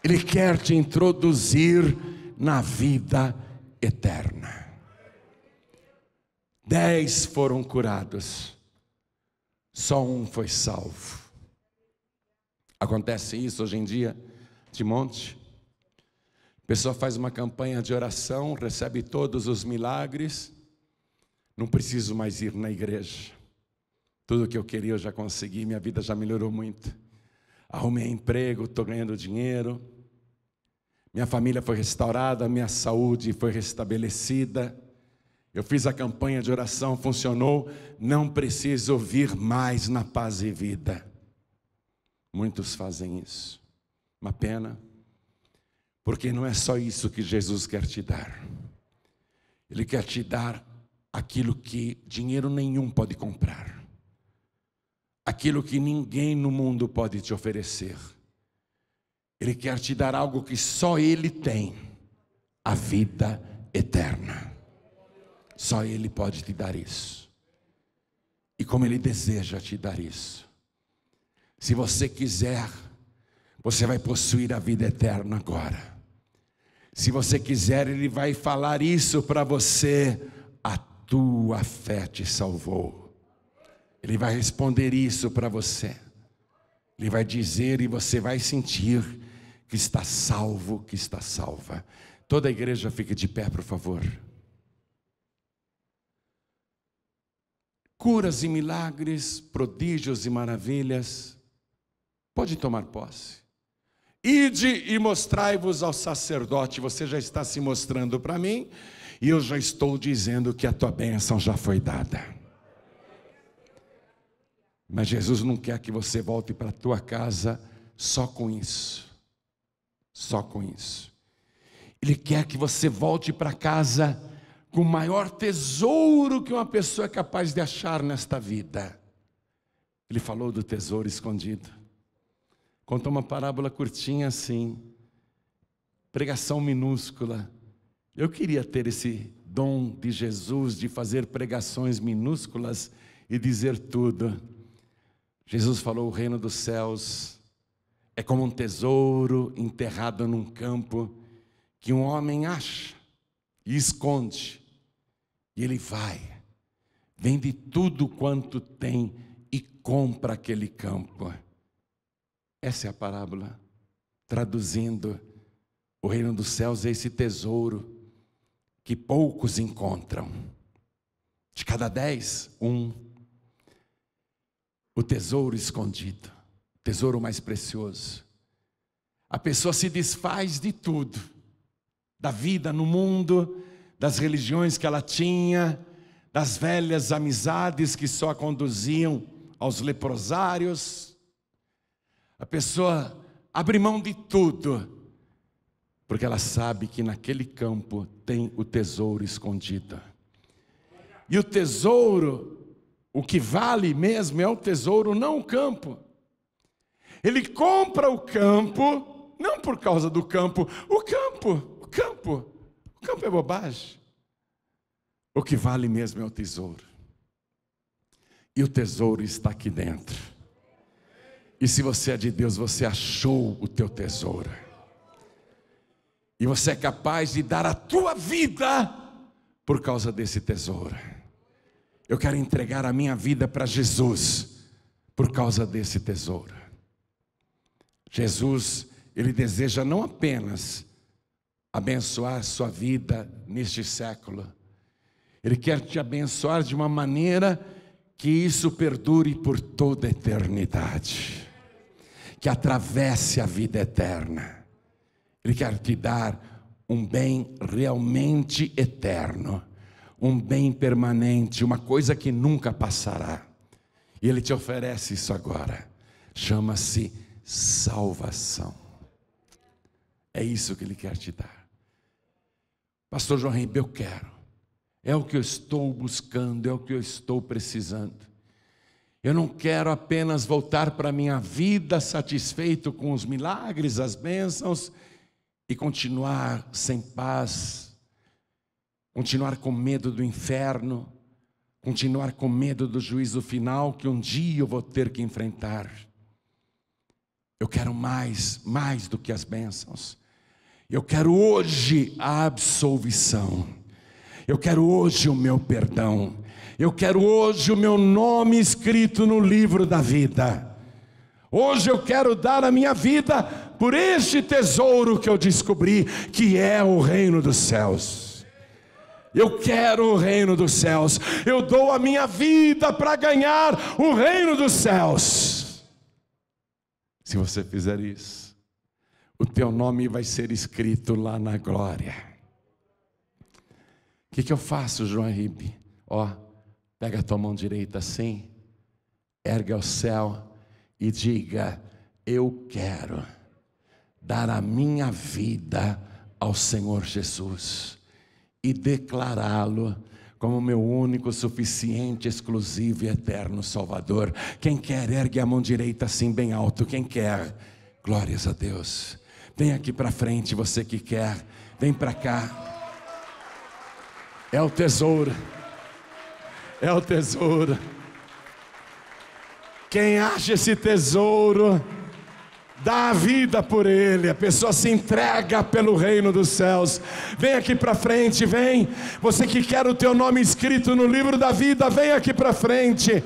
Ele quer te introduzir na vida eterna. 10 foram curados, só um foi salvo. Acontece isso hoje em dia de monte. A pessoa faz uma campanha de oração, recebe todos os milagres, não preciso mais ir na igreja. Tudo que eu queria eu já consegui, minha vida já melhorou muito. Arrumei emprego, estou ganhando dinheiro. Minha família foi restaurada, minha saúde foi restabelecida. Eu fiz a campanha de oração, funcionou, não preciso vir mais na Paz e Vida. Muitos fazem isso, uma pena. Porque não é só isso que Jesus quer te dar. Ele quer te dar aquilo que dinheiro nenhum pode comprar. Aquilo que ninguém no mundo pode te oferecer. Ele quer te dar algo que só Ele tem. A vida eterna. Só Ele pode te dar isso. E como Ele deseja te dar isso. Se você quiser, você vai possuir a vida eterna agora. Se você quiser, Ele vai falar isso para você. A tua fé te salvou. Ele vai responder isso para você. Ele vai dizer e você vai sentir que está salvo, que está salva. Toda a igreja fique de pé, por favor. Curas e milagres, prodígios e maravilhas. Pode tomar posse. Ide e mostrai-vos ao sacerdote. Você já está se mostrando para mim, e eu já estou dizendo que a tua bênção já foi dada. Mas Jesus não quer que você volte para a tua casa só com isso. Só com isso. Ele quer que você volte para casa com o maior tesouro que uma pessoa é capaz de achar nesta vida. Ele falou do tesouro escondido. Contou uma parábola curtinha assim, pregação minúscula. Eu queria ter esse dom de Jesus de fazer pregações minúsculas e dizer tudo. Jesus falou: o reino dos céus é como um tesouro enterrado num campo que um homem acha e esconde. E ele vai, vende tudo quanto tem e compra aquele campo. Essa é a parábola. Traduzindo, o reino dos céus é esse tesouro que poucos encontram. De cada 10, 1. O tesouro escondido, o tesouro mais precioso. A pessoa se desfaz de tudo, da vida no mundo, das religiões que ela tinha, das velhas amizades que só conduziam aos leprosários. A pessoa abre mão de tudo, porque ela sabe que naquele campo tem o tesouro escondido. E o tesouro, o que vale mesmo é o tesouro, não o campo. Ele compra o campo, não por causa do campo. O campo é bobagem. O que vale mesmo é o tesouro. E o tesouro está aqui dentro. E se você é de Deus, você achou o teu tesouro. E você é capaz de dar a tua vida por causa desse tesouro. Eu quero entregar a minha vida para Jesus por causa desse tesouro. Jesus, Ele deseja não apenas abençoar sua vida neste século. Ele quer te abençoar de uma maneira que isso perdure por toda a eternidade. Que atravesse a vida eterna. Ele quer te dar um bem realmente eterno. Um bem permanente, uma coisa que nunca passará. E Ele te oferece isso agora. Chama-se salvação. É isso que Ele quer te dar. Pastor João Ribeiro, eu quero. É o que eu estou buscando, é o que eu estou precisando. Eu não quero apenas voltar para a minha vida satisfeito com os milagres, as bênçãos, e continuar sem paz, continuar com medo do inferno, continuar com medo do juízo final que um dia eu vou ter que enfrentar. Eu quero mais do que as bênçãos. Eu quero hoje a absolvição. Eu quero hoje o meu perdão. Eu quero hoje o meu nome escrito no livro da vida. Hoje eu quero dar a minha vida por este tesouro que eu descobri, que é o reino dos céus. Eu quero o reino dos céus. Eu dou a minha vida para ganhar o reino dos céus. Se você fizer isso, o teu nome vai ser escrito lá na glória. O que eu faço, João Ribe? Pega a tua mão direita assim, ergue ao céu e diga: eu quero dar a minha vida ao Senhor Jesus e declará-lo como meu único, suficiente, exclusivo e eterno Salvador. Quem quer, ergue a mão direita assim bem alto. Quem quer? Glórias a Deus. Vem aqui para frente, você que quer. Vem para cá. É o tesouro. É o tesouro. Quem acha esse tesouro, dá a vida por ele, a pessoa se entrega pelo reino dos céus. Vem aqui para frente, vem. Você que quer o teu nome escrito no livro da vida, vem aqui para frente.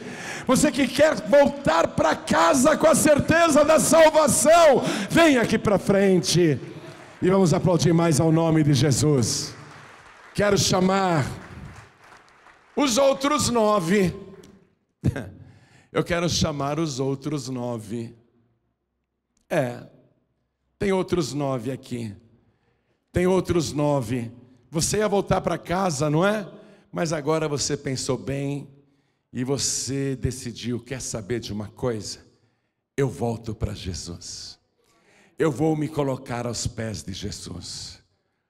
Você que quer voltar para casa com a certeza da salvação, vem aqui para frente. E vamos aplaudir mais ao nome de Jesus. Quero chamar os outros 9. Eu quero chamar os outros 9. Tem outros 9 aqui. Tem outros 9. Você ia voltar para casa, não é? Mas agora você pensou bem e você decidiu, quer saber de uma coisa? Eu volto para Jesus. Eu vou me colocar aos pés de Jesus.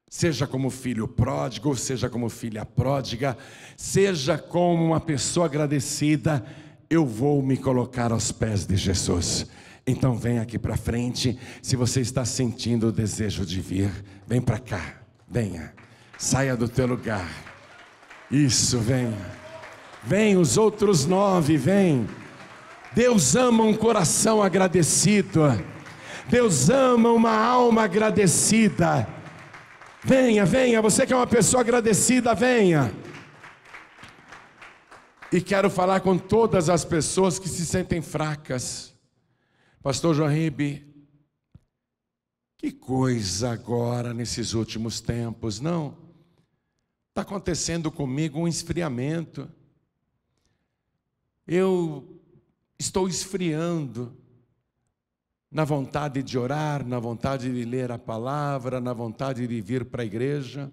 Seja como filho pródigo, seja como filha pródiga, seja como uma pessoa agradecida, eu vou me colocar aos pés de Jesus. Então vem aqui para frente. Se você está sentindo o desejo de vir, vem para cá, venha, saia do teu lugar. Isso, venha. Vem os outros 9, vem. Deus ama um coração agradecido. Deus ama uma alma agradecida. Venha, venha, você que é uma pessoa agradecida, venha. E quero falar com todas as pessoas que se sentem fracas. Pastor João Ribe, que coisa agora nesses últimos tempos, não? Está acontecendo comigo um esfriamento. Eu estou esfriando na vontade de orar, na vontade de ler a palavra, na vontade de vir para a igreja.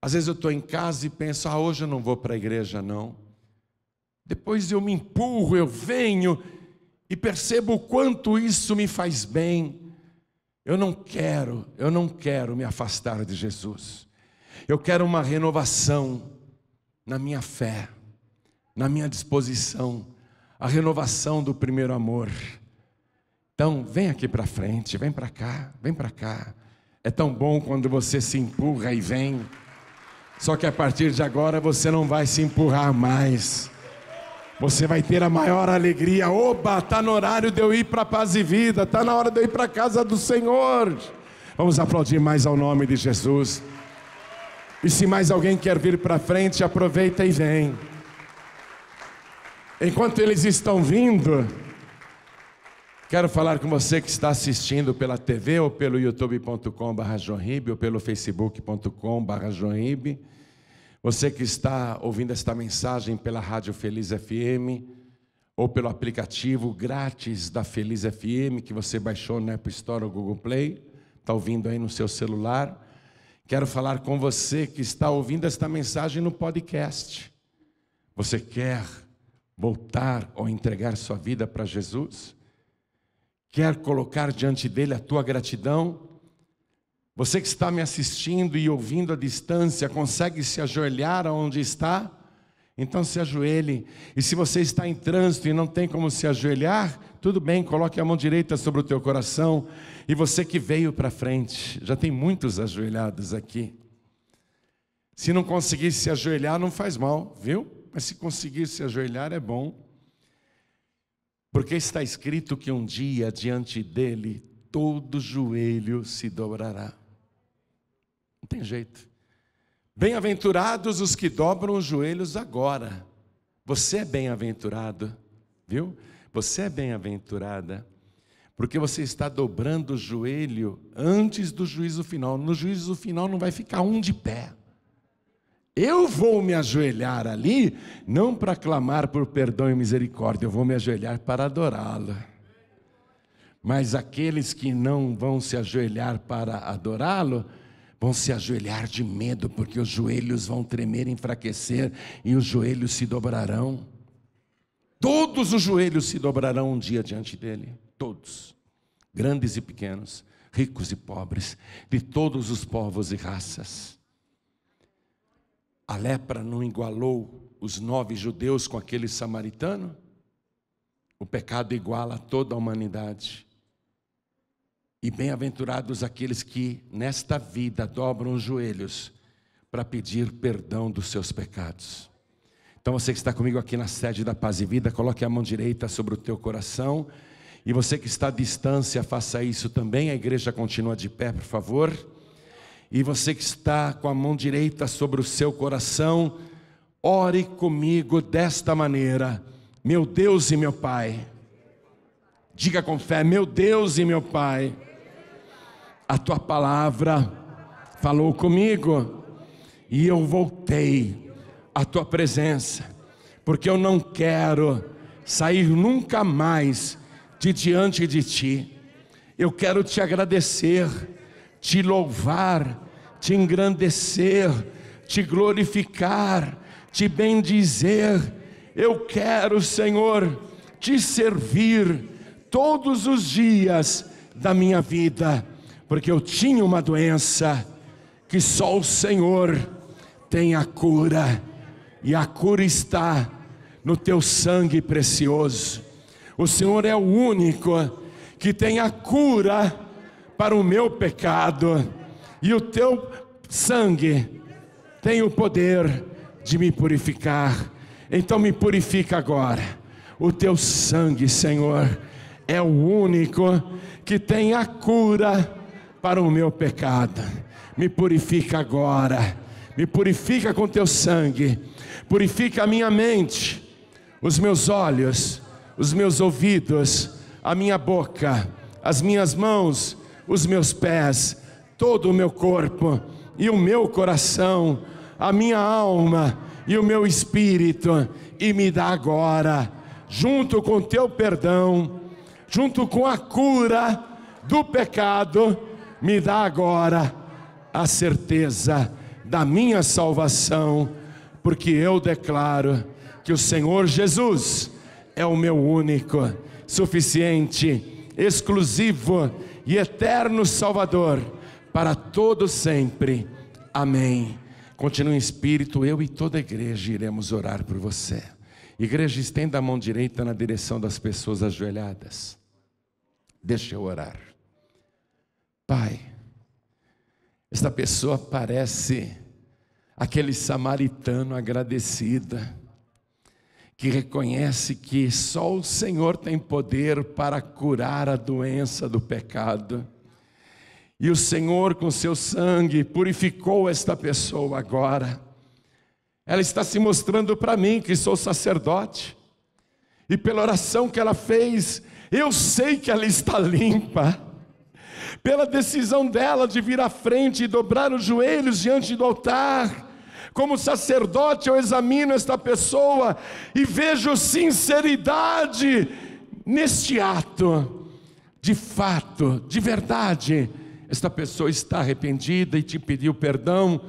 Às vezes eu estou em casa e penso, hoje eu não vou para a igreja não. Depois eu me empurro, eu venho e percebo o quanto isso me faz bem. Eu não quero me afastar de Jesus. Eu quero uma renovação na minha fé, na minha disposição, a renovação do primeiro amor. Então, vem aqui para frente, vem para cá, vem para cá. É tão bom quando você se empurra e vem. Só que a partir de agora você não vai se empurrar mais. Você vai ter a maior alegria. Oba, está no horário de eu ir para a paz e vida. Está na hora de eu ir para a casa do Senhor. Vamos aplaudir mais ao nome de Jesus. E se mais alguém quer vir para frente, aproveita e vem. Enquanto eles estão vindo, quero falar com você que está assistindo pela TV ou pelo youtube.com/joãoribe ou pelo facebook.com/joãoribe. Você que está ouvindo esta mensagem pela Rádio Feliz FM ou pelo aplicativo grátis da Feliz FM que você baixou na App Store ou Google Play, está ouvindo aí no seu celular. Quero falar com você que está ouvindo esta mensagem no podcast. Você quer voltar ou entregar sua vida para Jesus? Quer colocar diante dele a tua gratidão? Você que está me assistindo e ouvindo à distância, consegue se ajoelhar aonde está? Então se ajoelhe. E se você está em trânsito e não tem como se ajoelhar, tudo bem, coloque a mão direita sobre o teu coração. E você que veio para frente, já tem muitos ajoelhados aqui. Se não conseguir se ajoelhar, não faz mal, viu? Mas se conseguir se ajoelhar é bom. Porque está escrito que um dia diante dele todo joelho se dobrará. Não tem jeito. Bem-aventurados os que dobram os joelhos agora. Você é bem-aventurado, viu? Você é bem-aventurada, porque você está dobrando o joelho antes do juízo final. No juízo final não vai ficar um de pé. Eu vou me ajoelhar ali, não para clamar por perdão e misericórdia, eu vou me ajoelhar para adorá-lo. Mas aqueles que não vão se ajoelhar para adorá-lo, vão se ajoelhar de medo, porque os joelhos vão tremer, enfraquecer, e os joelhos se dobrarão. Todos os joelhos se dobrarão um dia diante dele, todos, grandes e pequenos, ricos e pobres, de todos os povos e raças. A lepra não igualou os 9 judeus com aquele samaritano? O pecado iguala toda a humanidade. E bem-aventurados aqueles que nesta vida dobram os joelhos para pedir perdão dos seus pecados. Então você que está comigo aqui na sede da Paz e Vida, coloque a mão direita sobre o teu coração E você que está à distância, faça isso também. A igreja continua de pé, por favor. E você que está com a mão direita sobre o seu coração, ore comigo desta maneira: meu Deus e meu Pai. Diga com fé: meu Deus e meu Pai, a tua palavra falou comigo e eu voltei à tua presença, porque eu não quero sair nunca mais de diante de ti. Eu quero te agradecer, te louvar, te engrandecer, te glorificar, te bendizer. Eu quero, Senhor, te servir todos os dias da minha vida, porque eu tinha uma doença que só o Senhor tem a cura, e a cura está no teu sangue precioso. O Senhor é o único que tem a cura para o meu pecado, e o teu sangue tem o poder de me purificar. Então me purifica agora. O teu sangue, Senhor, é o único que tem a cura para o meu pecado. Me purifica agora, me purifica com teu sangue, purifica a minha mente, os meus olhos, os meus ouvidos, a minha boca, as minhas mãos, os meus pés, todo o meu corpo e o meu coração, a minha alma e o meu espírito, e me dá agora, junto com teu perdão, junto com a cura do pecado, me dá agora a certeza da minha salvação, porque eu declaro que o Senhor Jesus é o meu único, suficiente, exclusivo e eterno Salvador para todo sempre. Amém. Continue em espírito, eu e toda a igreja iremos orar por você. Igreja, estenda a mão direita na direção das pessoas ajoelhadas. Deixa eu orar. Pai, esta pessoa parece aquele samaritano agradecida, que reconhece que só o Senhor tem poder para curar a doença do pecado. E o Senhor, com seu sangue, purificou esta pessoa agora. Ela está se mostrando para mim, que sou sacerdote, e pela oração que ela fez, eu sei que ela está limpa. Pela decisão dela de vir à frente e dobrar os joelhos diante do altar, como sacerdote eu examino esta pessoa e vejo sinceridade neste ato. De fato, de verdade, esta pessoa está arrependida e te pediu perdão,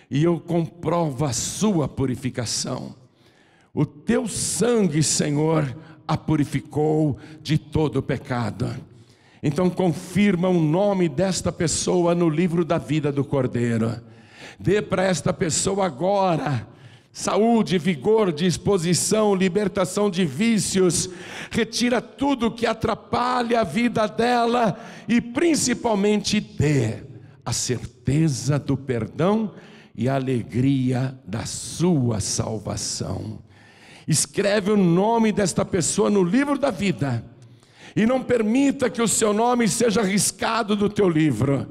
e eu comprovo a sua purificação. O teu sangue, Senhor, a purificou de todo o pecado. Então confirma o nome desta pessoa no livro da vida do Cordeiro. Dê para esta pessoa agora saúde, vigor, disposição, libertação de vícios. Retira tudo que atrapalha a vida dela e principalmente dê a certeza do perdão e a alegria da sua salvação. Escreve o nome desta pessoa no livro da vida e não permita que o seu nome seja riscado do teu livro.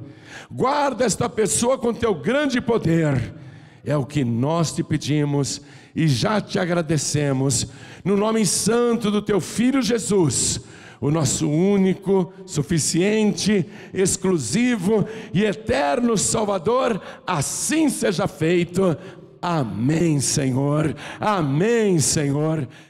Guarda esta pessoa com teu grande poder. É o que nós te pedimos e já te agradecemos, no nome santo do teu Filho Jesus, o nosso único, suficiente, exclusivo e eterno Salvador. Assim seja feito. Amém, Senhor. Amém, Senhor.